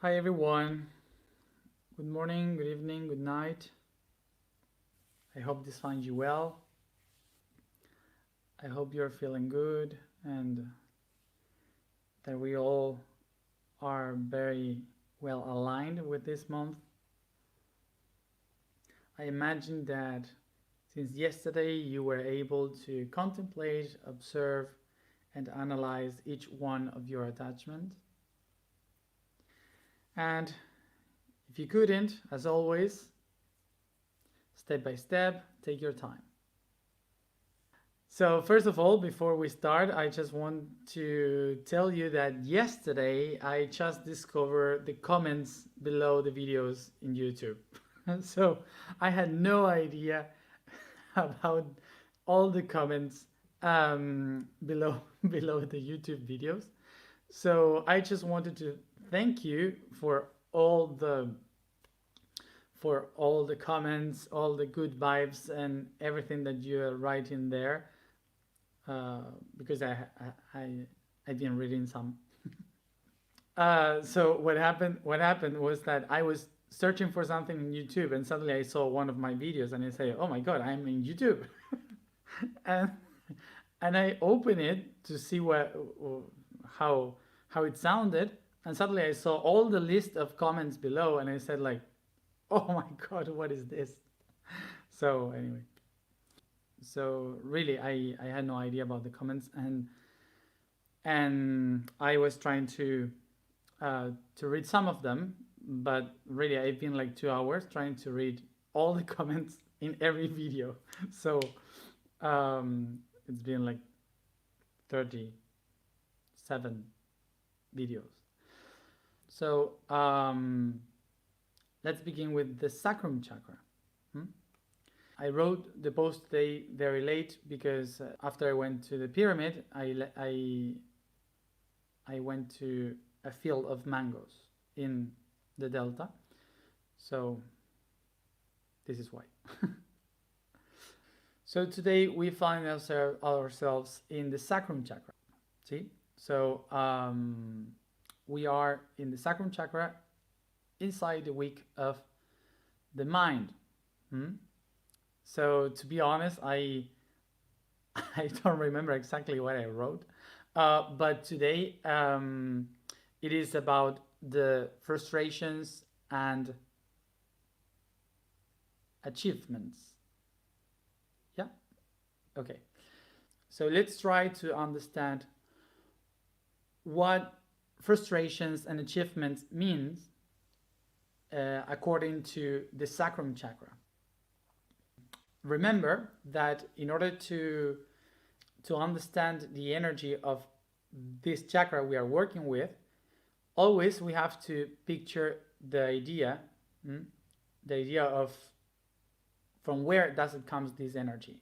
Hi everyone. Good morning, good evening, good night. I hope this finds you well. I hope you're feeling good and that we all are very well aligned with this month. I imagine that since yesterday you were able to contemplate, observe, and analyze each one of your attachments. And if you couldn't, as always, step by step, take your time. So first of all, before we start, I just want to tell you that yesterday I just discovered the comments below the videos in YouTube. So I had no idea about all the comments below the YouTube videos. So I just wanted to thank you for all the comments, all the good vibes, and everything that you're writing there. Because I've been reading some. So what happened was that I was searching for something in YouTube, and suddenly I saw one of my videos, and I say, "Oh my God, I'm in YouTube," and I open it to see how it sounded, and suddenly I saw all the list of comments below, and I said like, "Oh my God, what is this?" So anyway. So really, I had no idea about the comments, and I was trying to read some of them, but really I've been like 2 hours trying to read all the comments in every video. So it's been like 37 videos. So let's begin with the sacrum chakra. I wrote the post today very late because after I went to the pyramid, I went to a field of mangoes in the delta. So this is why. So today we find ourselves in the sacrum chakra. See? So we are in the sacrum chakra inside the week of the mind. So to be honest, I don't remember exactly what I wrote, but today it is about the frustrations and achievements. Yeah? Okay. So let's try to understand what frustrations and achievements means according to the sacrum chakra. Remember that in order to understand the energy of this chakra we are working with, always we have to picture the idea of from where does it comes this energy.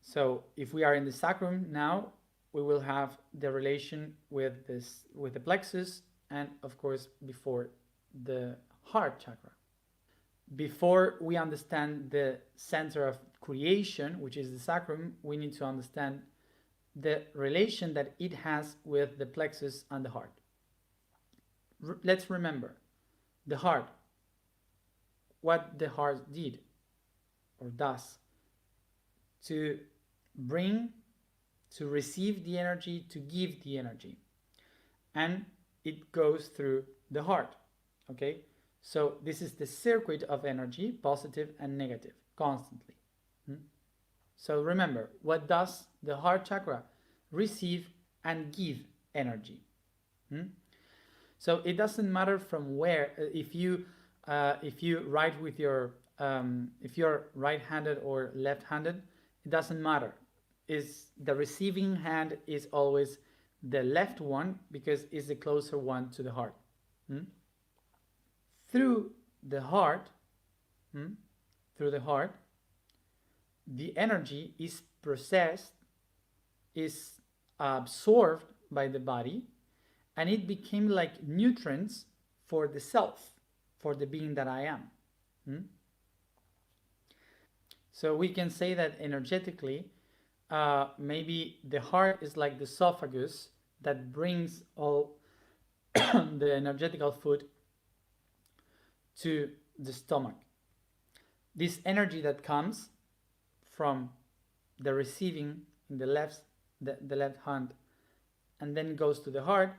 So if we are in the sacrum now, we will have the relation with the plexus, and of course before the heart chakra. Before we understand the center of creation, which is the sacrum, we need to understand the relation that it has with the plexus and the heart. Let's remember the heart, what the heart did or does to bring, to receive the energy, to give the energy, and it goes through the heart. Okay. So this is the circuit of energy, positive and negative, constantly. So remember, what does the heart chakra? Receive and give energy. So it doesn't matter from where. If you write with your, if you're right-handed or left-handed, it doesn't matter. Is the receiving hand is always the left one because it's the closer one to the heart. Through the heart, the energy is processed, is absorbed by the body, and it became like nutrients for the self, for the being that I am. So we can say that energetically, maybe the heart is like the esophagus that brings all the energetical food to the stomach. This energy that comes from the receiving in the left hand and then goes to the heart,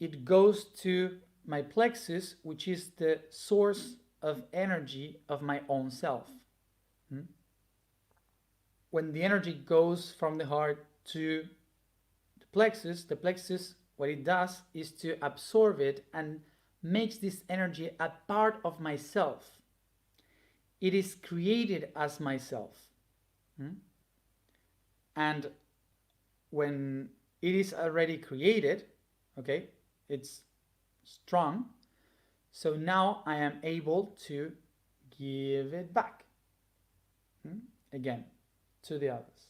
it goes to my plexus, which is the source of energy of my own self. When the energy goes from the heart to the plexus, what it does is to absorb it and makes this energy a part of myself. It is created as myself. And when it is already created, okay, it's strong, so now I am able to give it back again to the others.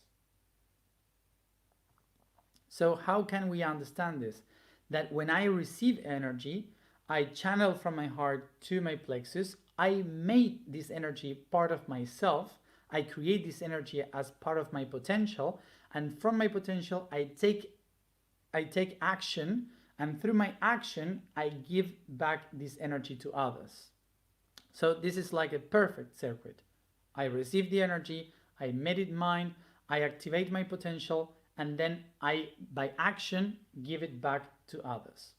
So how can we understand this? That when I receive energy, I channel from my heart to my plexus, I made this energy part of myself, I create this energy as part of my potential, and from my potential I take action, and through my action I give back this energy to others. So this is like a perfect circuit. I receive the energy, I made it mine, I activate my potential, and then I, by action, give it back to others.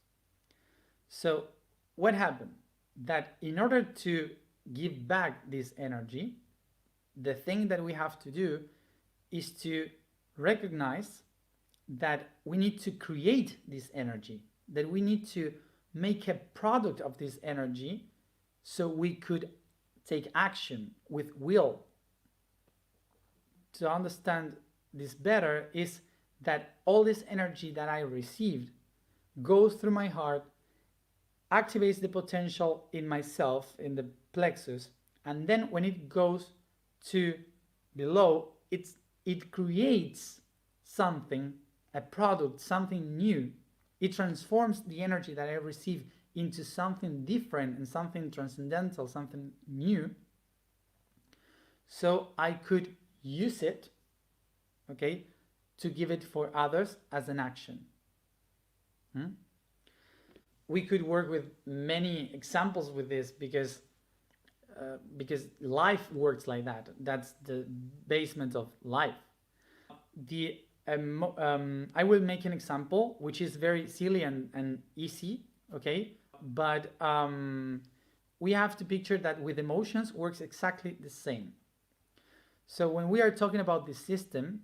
So what happened? That in order to give back this energy, the thing that we have to do is to recognize that we need to create this energy, that we need to make a product of this energy so we could take action with will. To understand this better is that all this energy that I received goes through my heart, activates the potential in myself, in the plexus, and then when it goes to below, it creates something, a product, something new. It transforms the energy that I receive into something different and something transcendental, something new. So I could use it, okay, to give it for others as an action. We could work with many examples with this because life works like that. That's the basement of life. I will make an example which is very silly and easy, okay? But we have to picture that with emotions works exactly the same. So when we are talking about this system,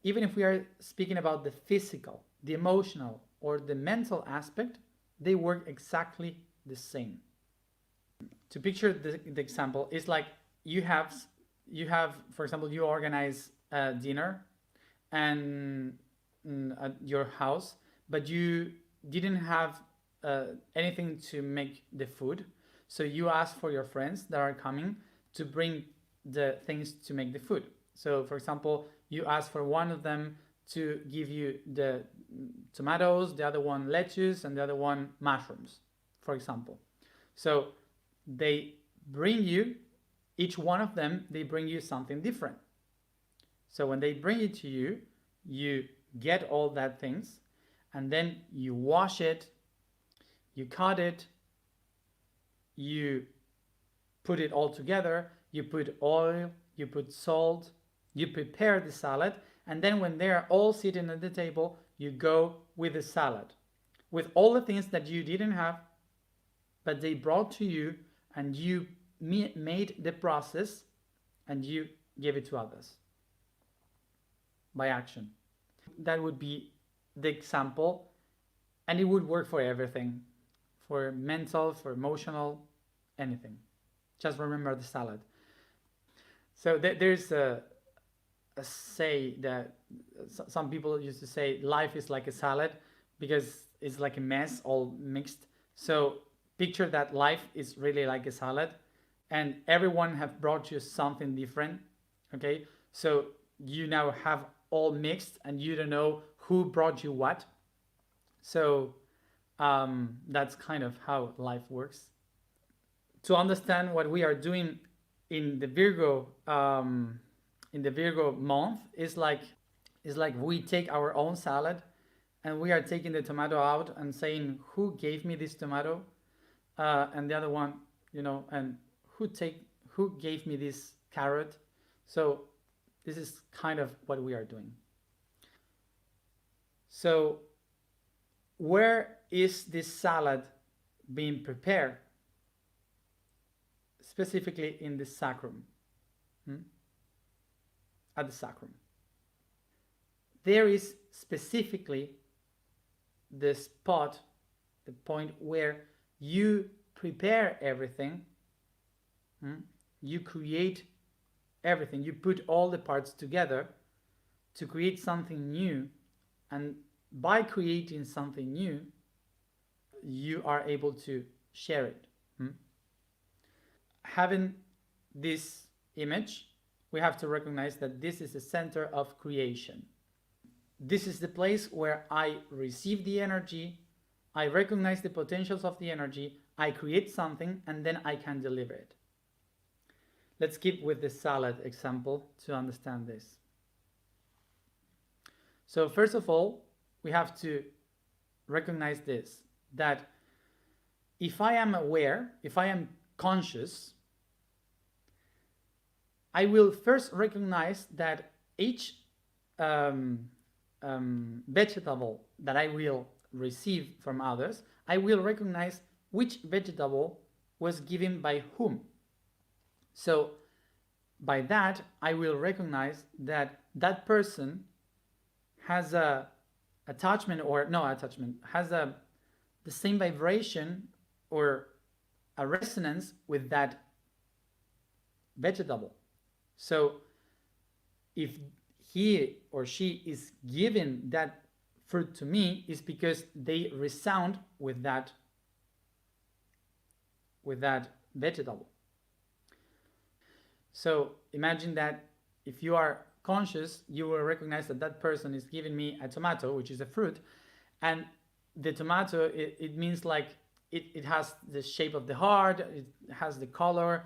even if we are speaking about the physical, the emotional, or the mental aspect, they work exactly the same. To picture the example, it's like you have, for example, you organize a dinner and at your house, but you didn't have anything to make the food. So you ask for your friends that are coming to bring the things to make the food. So for example, you ask for one of them to give you the tomatoes, the other one lettuce, and the other one mushrooms, for example. So they bring you, each one of them, they bring you something different. So when they bring it to you, you get all that things, and then you wash it, you cut it, you put it all together, you put oil, you put salt, you prepare the salad, and then when they're all sitting at the table, you go with the salad, with all the things that you didn't have, but they brought to you, and you made the process, and you gave it to others by action. That would be the example, and it would work for everything, for mental, for emotional, anything. Just remember the salad. So there's a say that some people used to say life is like a salad because it's like a mess all mixed. So picture that life is really like a salad and everyone have brought you something different, okay? So you now have all mixed and you don't know who brought you what. So that's kind of how life works. To understand what we are doing in the Virgo month is like we take our own salad and we are taking the tomato out and saying, who gave me this tomato? And the other one, and who gave me this carrot? So this is kind of what we are doing. So where is this salad being prepared? Specifically in the sacrum. At the sacrum. There is specifically the spot, the point where you prepare everything. You create everything. You put all the parts together to create something new. And by creating something new, you are able to share it. Having this image, we have to recognize that this is the center of creation. This is the place where I receive the energy, I recognize the potentials of the energy, I create something, and then I can deliver it. Let's keep with the salad example to understand this. So first of all, we have to recognize this, that if I am aware, if I am conscious, I will first recognize that each vegetable that I will receive from others, I will recognize which vegetable was given by whom. So by that, I will recognize that that person has a attachment, or no attachment, has the same vibration or a resonance with that vegetable. So if he or she is giving that fruit to me, is because they resound with that vegetable. So imagine that if you are conscious, you will recognize that that person is giving me a tomato, which is a fruit, and the tomato, it means like it has the shape of the heart, it has the color,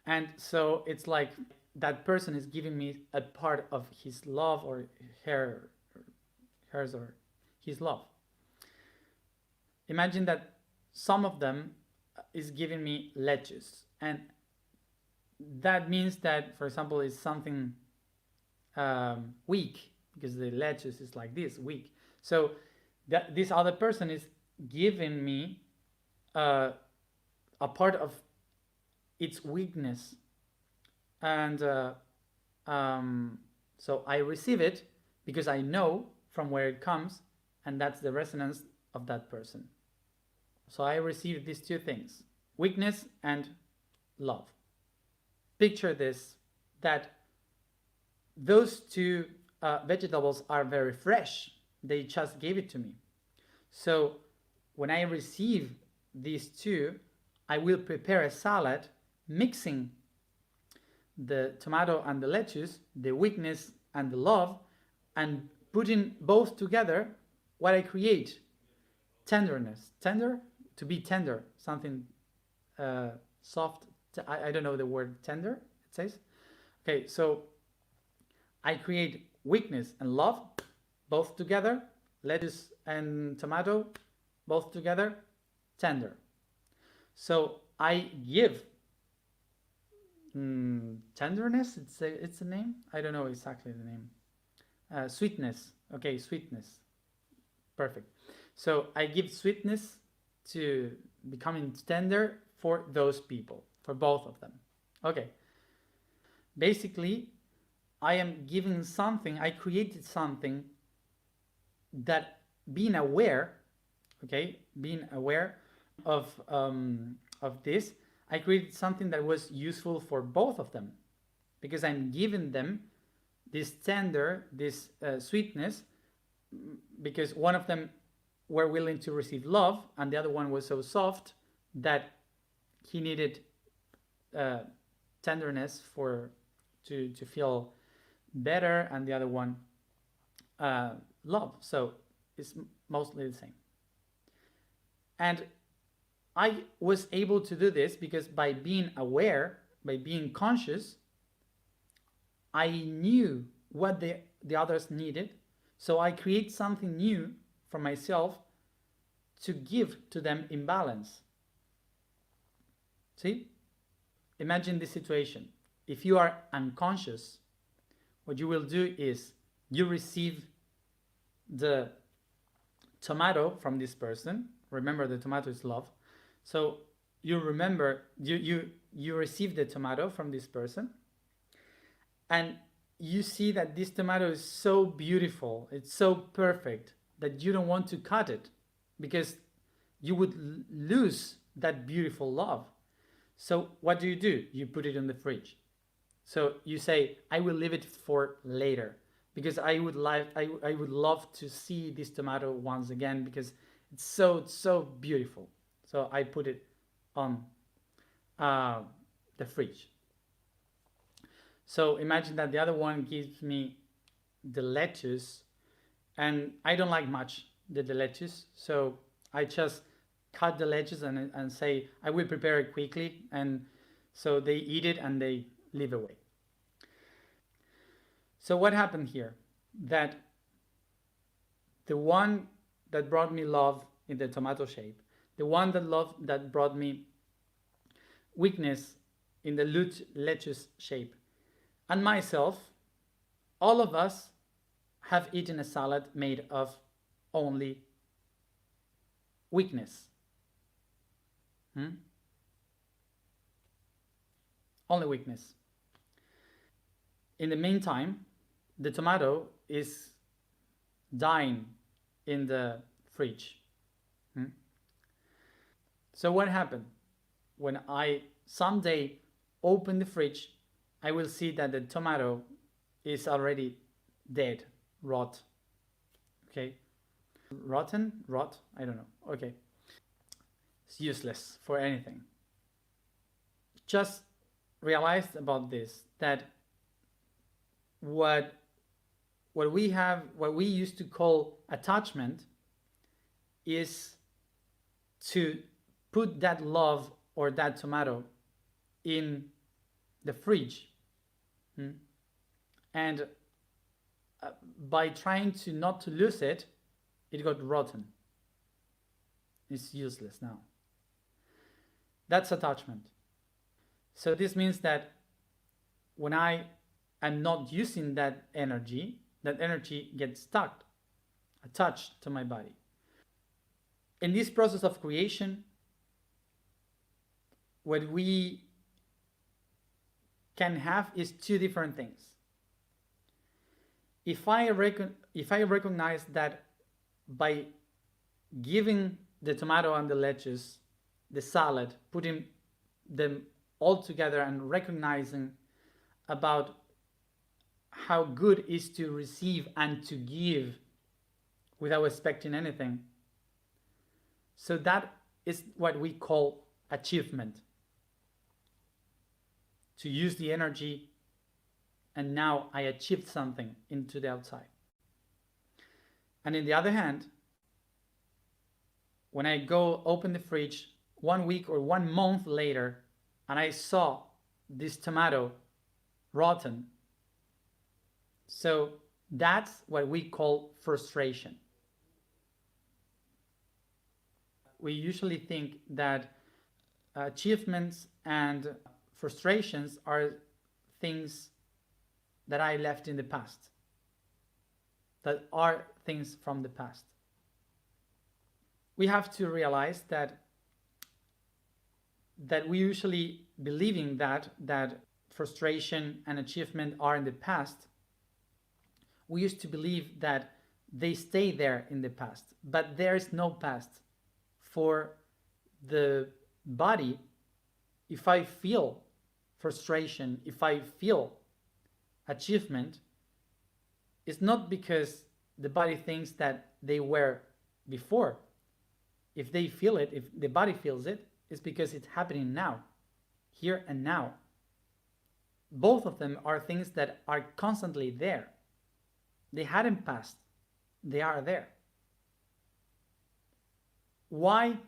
and so it's like that person is giving me a part of his love, or hers or his love. Imagine that some of them is giving me lettuce, and that means that, for example, is something weak, because the lettuce is like this, weak. So that this other person is giving me a part of its weakness, and so I receive it because I know from where it comes, and that's the resonance of that person. So I receive these two things, weakness and love. Picture this, that those two vegetables are very fresh. They just gave it to me. So when I receive these two, I will prepare a salad mixing the tomato and the lettuce, the weakness and the love, and putting both together, what I create, tenderness. Tender, to be tender, something soft. I don't know the word tender, it says. Okay, so I create weakness and love, both together, lettuce and tomato, both together, tender. So I give tenderness, it's a name? I don't know exactly the name. Sweetness, okay, sweetness. Perfect. So I give sweetness to becoming tender for those people, for both of them. Okay. Basically, I am giving something, I created something that being aware, okay, being aware of this, I created something that was useful for both of them, because I'm giving them this tender, this sweetness, because one of them were willing to receive love, and the other one was so soft that he needed tenderness to feel better, and the other one love. So it's mostly the same. And I was able to do this because by being aware, by being conscious, I knew what the others needed. So I create something new from myself to give to them in balance. See? Imagine this situation. If you are unconscious, what you will do is you receive the tomato from this person. Remember, the tomato is love. So you remember, you receive the tomato from this person, and you see that this tomato is so beautiful, it's so perfect, that you don't want to cut it because you would lose that beautiful love. So what do? You put it in the fridge. So you say, I will leave it for later because I would love to see this tomato once again because it's so beautiful. So I put it on the fridge. So imagine that the other one gives me the lettuce, and I don't like much the lettuce, so I just cut the lettuce and say I will prepare it quickly, and so they eat it and they leave away. So what happened here? That the one that brought me love in the tomato shape, the one that brought me weakness in the lettuce shape, and myself, all of us have eaten a salad made of only weakness. Only weakness. In the meantime, the tomato is dying in the fridge. So what happened? When I someday open the fridge, I will see that the tomato is already dead, rot. Okay? Rotten? Rot? I don't know. Okay. It's useless for anything. Just realized about this, that what we used to call attachment is to put that love or that tomato in the fridge, and by trying to not to lose it, it got rotten. It's useless now. That's attachment. So this means that when I am not using that energy gets stuck, attached to my body. In this process of creation, what we can have is two different things. If I recognize that by giving the tomato and the lettuce, the salad, putting them all together and recognizing about how good it is to receive and to give without expecting anything. So that is what we call achievement. To use the energy, and now I achieved something into the outside. And in the other hand, when I go open the fridge 1 week or 1 month later, and I saw this tomato rotten, so that's what we call frustration. We usually think that achievements and frustrations are things that I left in the past, that are things from the past. We have to realize that we usually believing that frustration and achievement are in the past. We used to believe that they stay there in the past, but there is no past. For the body, if I feel frustration, if I feel achievement, it's not because the body thinks that they were before. If they feel it, if the body feels it, it's because it's happening now, here and now. Both of them are things that are constantly there. They hadn't passed, they are there. Why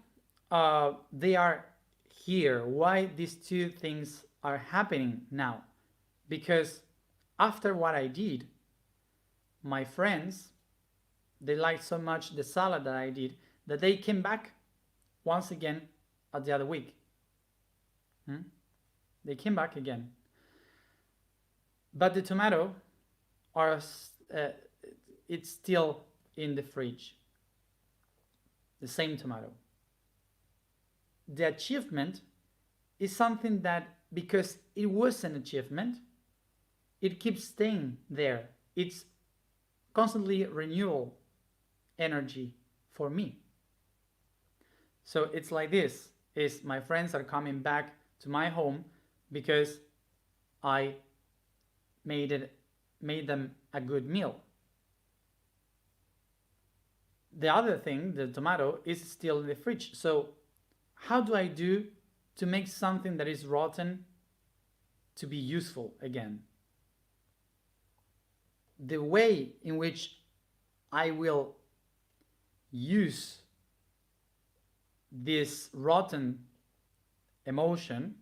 they are here, why these two things are happening now? Because after what I did, my friends, they liked so much the salad that I did that they came back once again at the other week. They came back again. But the tomato it's still in the fridge. The same tomato. The achievement is something that, because it was an achievement, it keeps staying there. It's constantly renewal energy for me. So it's like this, is my friends are coming back to my home because I made them a good meal. The other thing, the tomato, is still in the fridge. So how do I do to make something that is rotten to be useful again? The way in which I will use this rotten emotion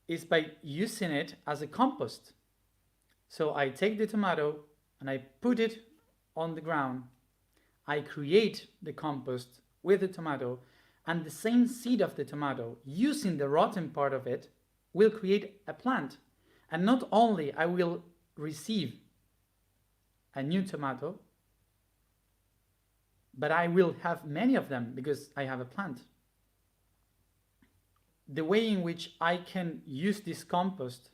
is by using it as a compost. So I take the tomato and I put it on the ground. I create the compost with the tomato, and the same seed of the tomato, using the rotten part of it, will create a plant. And not only I will receive a new tomato, but I will have many of them because I have a plant. The way in which I can use this compost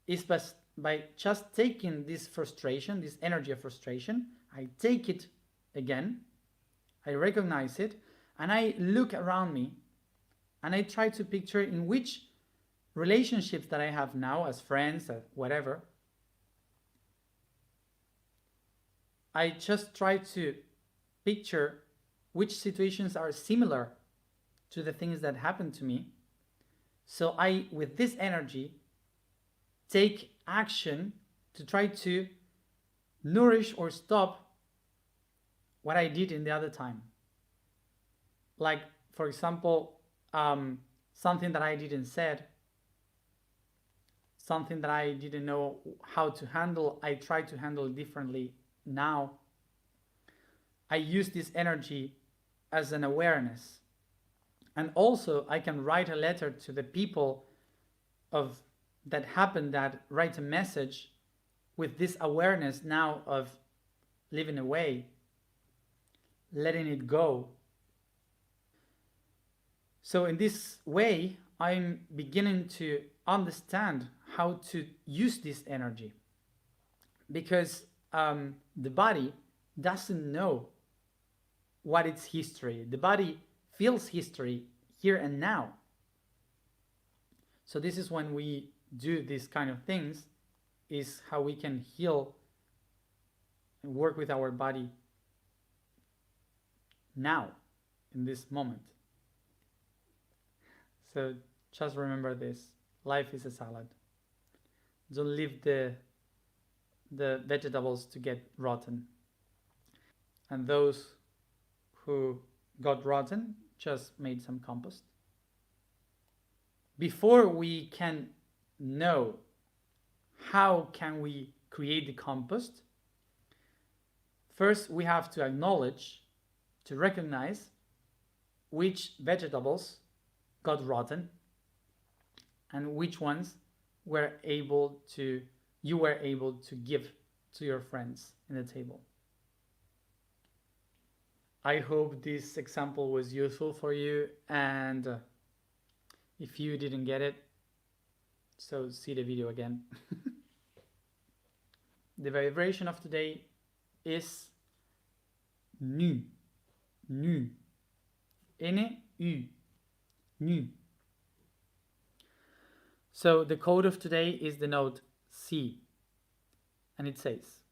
is by just taking this frustration, this energy of frustration, I take it again, I recognize it, and I look around me and I try to picture in which relationships that I have now as friends or whatever, I just try to picture which situations are similar to the things that happened to me. So I, with this energy, take action to try to nourish or stop what I did in the other time. Like, for example, something that I didn't said, something that I didn't know how to handle, I try to handle differently now. I use this energy as an awareness. And also I can write a letter to the people that happened, that write a message with this awareness now of living away, letting it go. So in this way, I'm beginning to understand how to use this energy, because the body doesn't know what its history. The body feels history here and now. So this is when we do these kind of things, is how we can heal and work with our body now, in this moment. So just remember this. Life is a salad. Don't leave the vegetables to get rotten. And those who got rotten just made some compost. Before we can know how can we create the compost, first we have to acknowledge, to recognize which vegetables got rotten and which ones you were able to give to your friends in the table. I hope this example was useful for you, and if you didn't get it, so see the video again. The vibration of today is nu, nu, N-U, nu. So the code of today is the note C, and it says,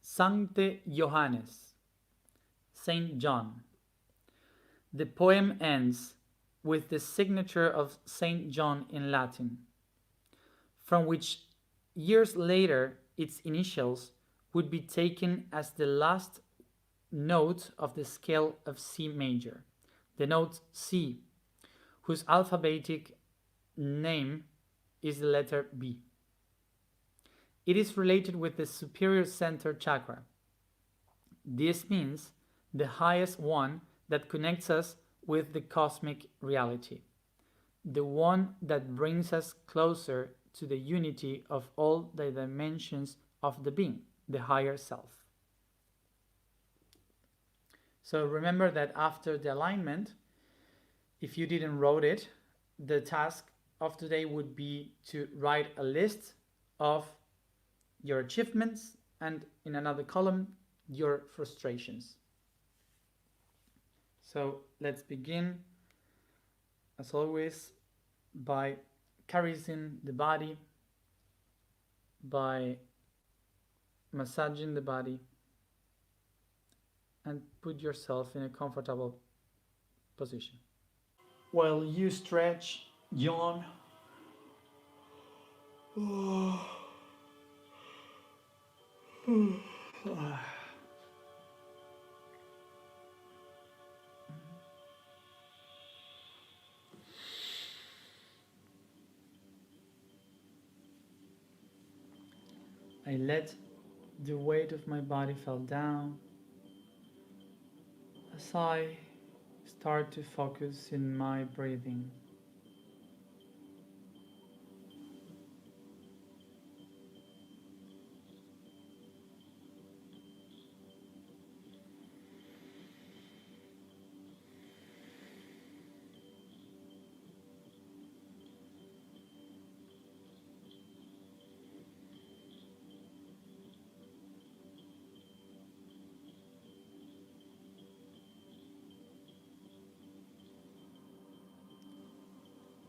Sancte Johannes, Saint John. The poem ends with the signature of Saint John in Latin, from which years later its initials would be taken as the last note of the scale of C major, the note C, whose alphabetic name is the letter B. It is related with the superior center chakra, This means the highest one that connects us with the cosmic reality, the one that brings us closer to the unity of all the dimensions of the being, the higher self. So remember that after the alignment, if you didn't wrote it, the task of today would be to write a list of your achievements and in another column, your frustrations. So let's begin, as always, by caressing the body, by massaging the body, and put yourself in a comfortable position. While you stretch, yawn, I let the weight of my body fall down as I start to focus in my breathing.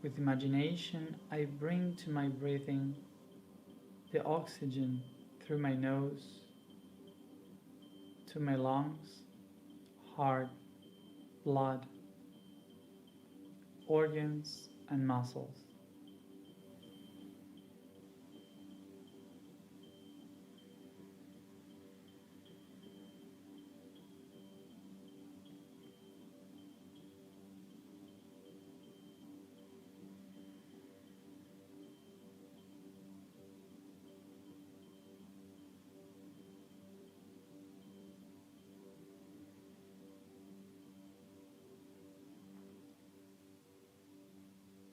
With imagination, I bring to my breathing the oxygen through my nose to my lungs, heart, blood, organs, and muscles.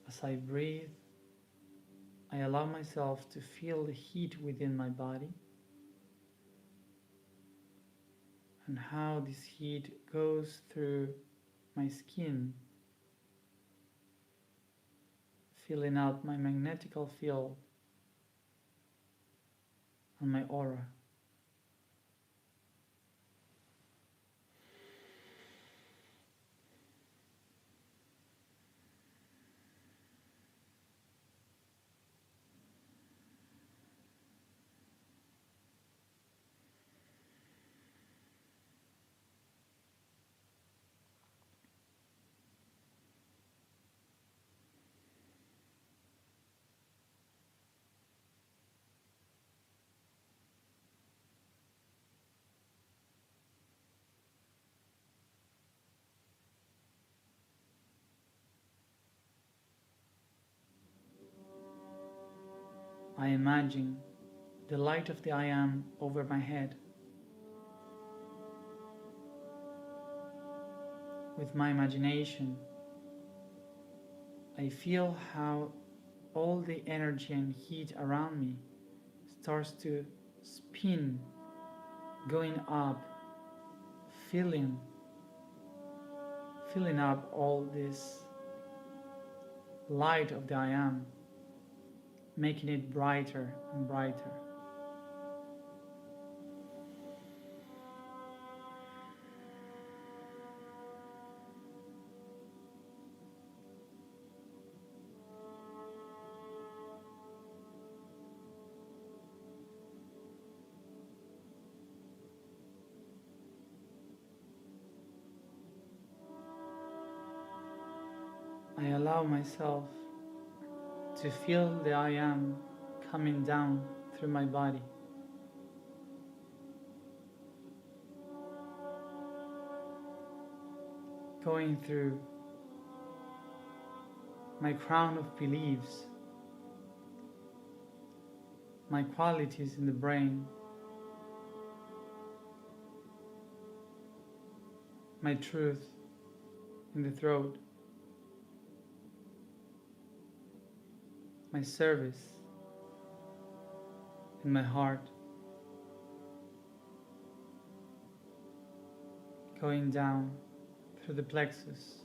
As I breathe, I allow myself to feel the heat within my body and how this heat goes through my skin, filling out my magnetical field and my aura. I imagine the light of the I Am over my head. With my imagination, I feel how all the energy and heat around me starts to spin, going up, filling up all this light of the I Am, making it brighter and brighter. I allow myself to feel the I Am coming down through my body. Going through my crown of beliefs, my qualities in the brain, my truth in the throat, my service in my heart, going down through the plexus,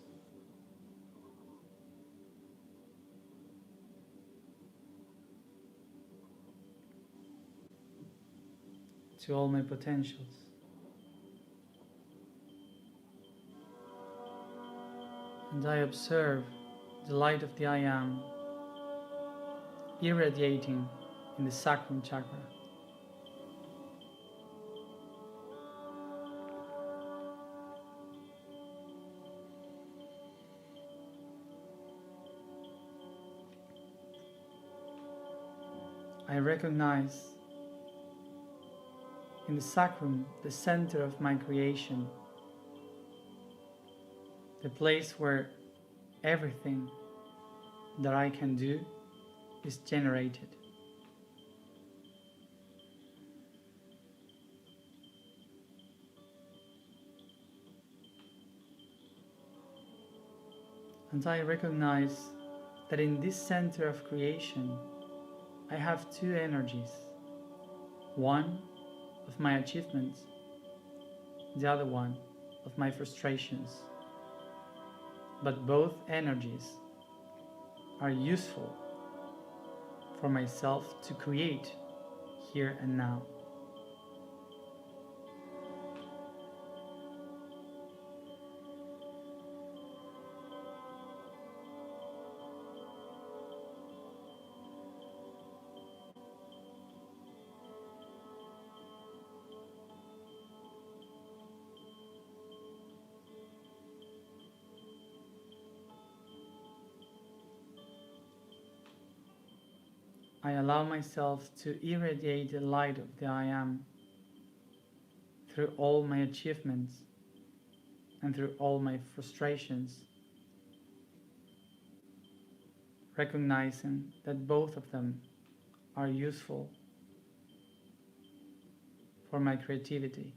to all my potentials. And I observe the light of the I Am irradiating in the Sacrum chakra. I recognize in the Sacrum the center of my creation, the place where everything that I can do is generated. And I recognize that in this center of creation, I have two energies, one of my achievements, the other one of my frustrations. But both energies are useful for myself to create here and now. I allow myself to irradiate the light of the I Am through all my achievements and through all my frustrations, recognizing that both of them are useful for my creativity.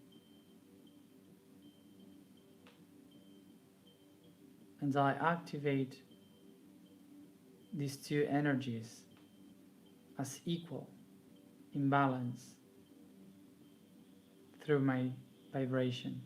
And I activate these two energies as equal, in balance, through my vibration.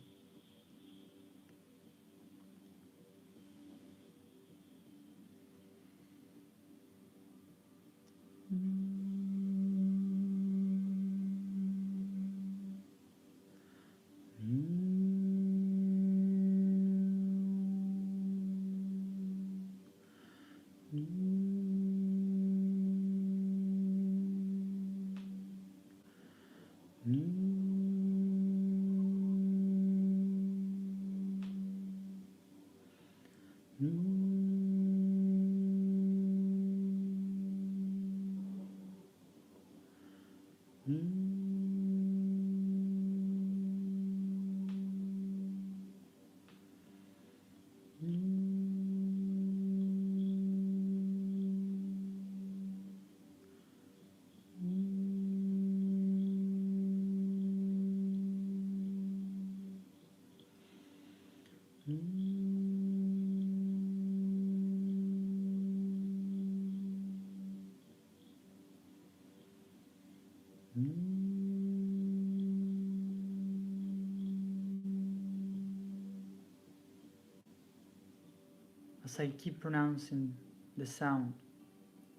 As I keep pronouncing the sound,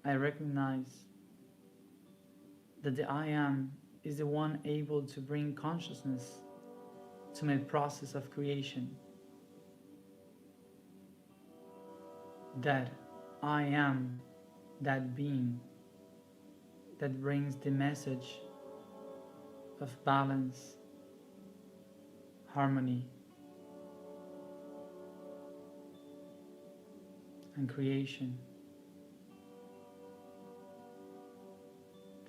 I recognize that the I Am is the one able to bring consciousness to my process of creation. That I am that being that brings the message of balance, harmony, and creation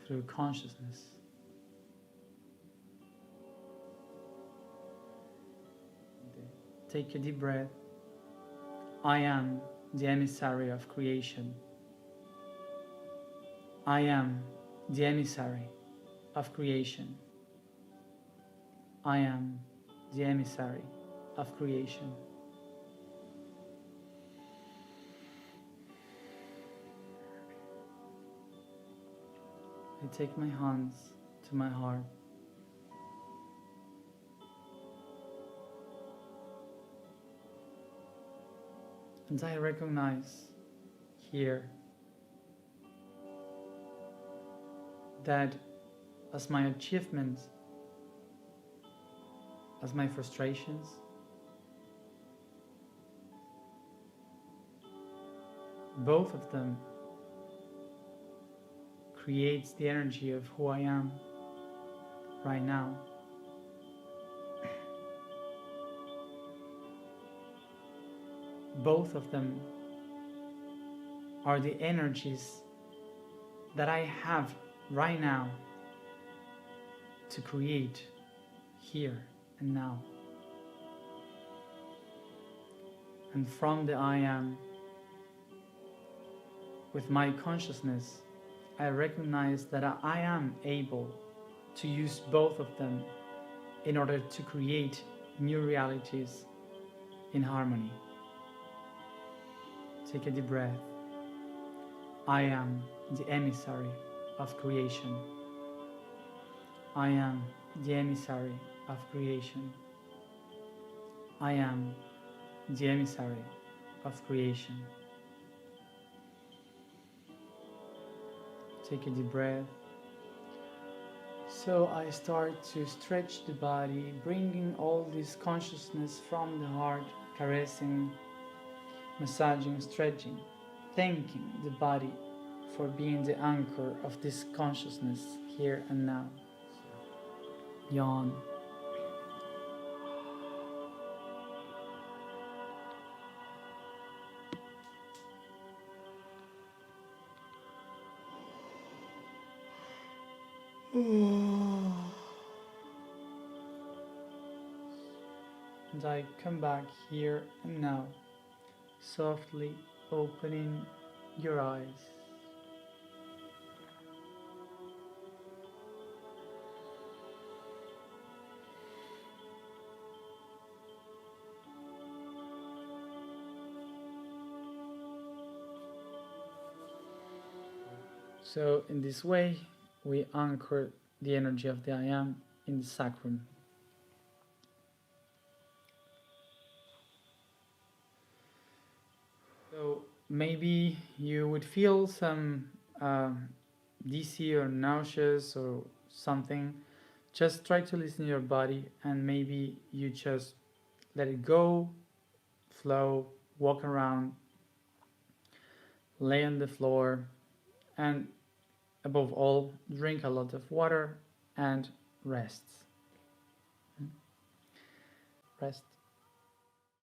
through consciousness. Take a deep breath. I am the emissary of creation. I am the emissary of creation. I am the emissary of creation. I take my hands to my heart. And I recognize here that as my achievements, as my frustrations, both of them creates the energy of who I am right now. Both of them are the energies that I have right now to create here and now. And from the I am, with my consciousness, I recognize that I am able to use both of them in order to create new realities in harmony. Take a deep breath. I am the emissary of creation. I am the emissary of creation. I am the emissary of creation. Take a deep breath. So I start to stretch the body, bringing all this consciousness from the heart, caressing, massaging, stretching, thanking the body for being the anchor of this consciousness here and now. Yawn. And I come back here and now, softly opening your eyes. So in this way, we anchor the energy of the I am in the sacrum. So maybe you would feel some dizzy or nauseous or something. Just try to listen to your body, and maybe you just let it go, flow, walk around, lay on the floor, and above all, drink a lot of water and rest. Rest.